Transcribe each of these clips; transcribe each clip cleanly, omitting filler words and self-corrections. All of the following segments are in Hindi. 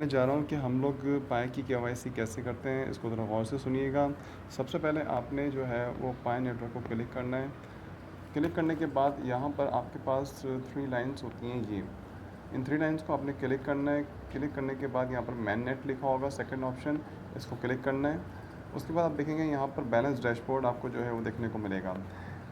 मैं जा रहा हूँ कि हम लोग पाए की केवाईसी कैसे करते हैं, इसको ज़रा गौर से सुनिएगा। सबसे पहले आपने जो है वो पाए नेटवर्क को क्लिक करना है। क्लिक करने के बाद यहाँ पर आपके पास 3 लाइन्स होती हैं ये। इन 3 लाइन्स को आपने क्लिक करना है। क्लिक करने के बाद यहाँ पर मैन नेट लिखा होगा सेकंड ऑप्शन, इसको क्लिक करना है। उसके बाद आप देखेंगे यहाँ पर बैलेंस डैशबोर्ड आपको जो है वो देखने को मिलेगा।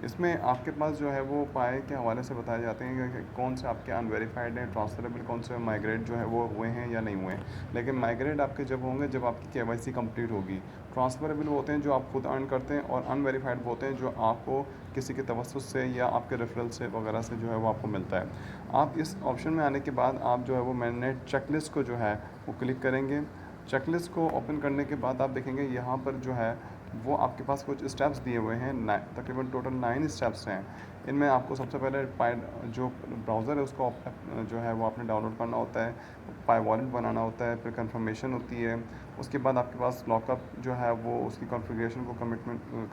इसमें आपके पास जो है वो पाए के हवाले से बताए जाते हैं कि कौन से आपके अनवेरिफाइड हैं, ट्रांसफरेबल कौन से माइग्रेट जो है वो हुए हैं या नहीं हुए हैं। लेकिन माइग्रेट आपके जब होंगे जब आपकी केवाईसी कंप्लीट होगी। ट्रांसफरेबल वो होते हैं जो आप खुद अर्न करते हैं, और अनवेरिफाइड वो होते हैं जो आपको किसी के तवस्सुस से या आपके रेफरल से वगैरह से जो है वो आपको मिलता है। आप इस ऑप्शन में आने के बाद आप जो है वो मैनेज चेकलिस्ट को जो है वो क्लिक करेंगे। चेकलिस्ट को ओपन करने के बाद आप देखेंगे यहाँ पर जो है वो आपके पास कुछ स्टेप्स दिए हुए हैं। तकरीबन टोटल 9 स्टेप्स हैं। इनमें आपको सबसे पहले पाई जो ब्राउज़र है उसको जो है वो आपने डाउनलोड करना होता है, पाई वॉलेट बनाना होता है, फिर कंफर्मेशन होती है। उसके बाद आपके पास लॉकअप जो है वो उसकी कॉन्फ़िगरेशन को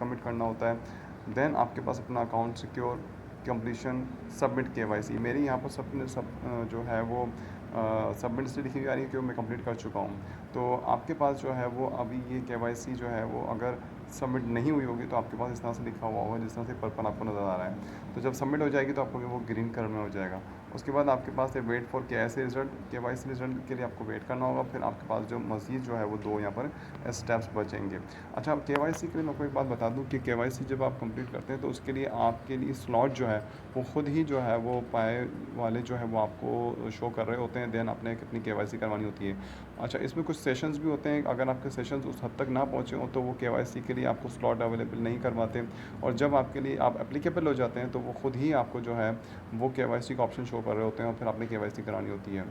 कमिट करना होता है। देन आपके पास अपना account secure, completion, submit KYC. मेरी यहाँ पर जो है वो सबमिट इसलिए लिखी जा रही है क्योंकि मैं कंप्लीट कर चुका हूँ। तो आपके पास जो है वो अभी ये केवाईसी जो है वो अगर सबमिट नहीं हुई होगी तो आपके पास इस तरह से लिखा हुआ होगा जिस तरह से पर्पल आपको नज़र आ रहा है। तो जब सबमिट हो जाएगी तो आपको वो ग्रीन कलर में हो जाएगा। उसके बाद आपके पास है wait for KYC result. KYC result के लिए आपको वेट करना होगा। फिर आपके पास जो मज़ीद जो है वो 2 यहाँ पर स्टेप्स बचेंगे। अच्छा, केवाईसी के लिए मैं आपको एक बात बता दूँ कि केवाईसी जब आप कंप्लीट करते हैं तो उसके लिए आपके लिए स्लॉट जो है वो खुद ही जो है वो पाए वाले जो है वो आपको शो कर रहे होते हैं। देन आपने कितनी केवाईसी करवानी होती है। अच्छा, इसमें कुछ सेशंस भी होते हैं। अगर आपके सेशंस उस हद तक ना पहुँचे हों तो वो केवाईसी के लिए आपको स्लॉट अवेलेबल नहीं करवाते, और जब आपके लिए आप एप्लीकेबल हो जाते हैं तो वो खुद ही आपको जो है वो केवाईसी का ऑप्शन शो कर रहे होते हैं, और फिर आपने केवाईसी करानी होती है।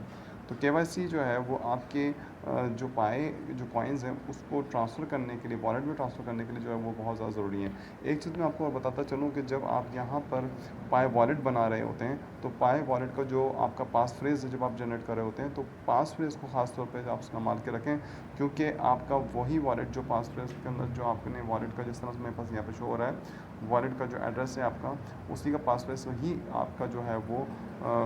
तो केवाईसी जो है वो आपके जो पाए जो कॉइन्स हैं उसको ट्रांसफ़र करने के लिए, वॉलेट में ट्रांसफ़र करने के लिए जो है वो बहुत ज़्यादा ज़रूरी है। एक चीज़ मैं आपको और बताता चलूँ कि जब आप यहाँ पर पाए वॉलेट बना रहे होते हैं तो पाए वॉलेट का जो आपका पास फ्रेज़ जब आप जनरेट कर रहे होते हैं तो पास फ्रेज़ को ख़ास तौर पे आप संभाल के रखें, क्योंकि आपका वही वॉलेट जो पास फ्रेज़ के अंदर जो आपने वॉलेट का जिस तरह से मेरे पास यहाँ पे शो हो रहा है, वॉलेट का जो एड्रेस है आपका उसी का पासवर्ड से ही आपका जो है वो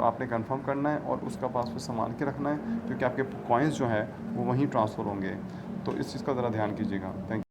आपने कंफर्म करना है और उसका पासवर्ड संभाल के रखना है, क्योंकि आपके कॉइन्स जो है वो वहीं ट्रांसफ़र होंगे। तो इस चीज़ का ज़रा ध्यान कीजिएगा। थैंक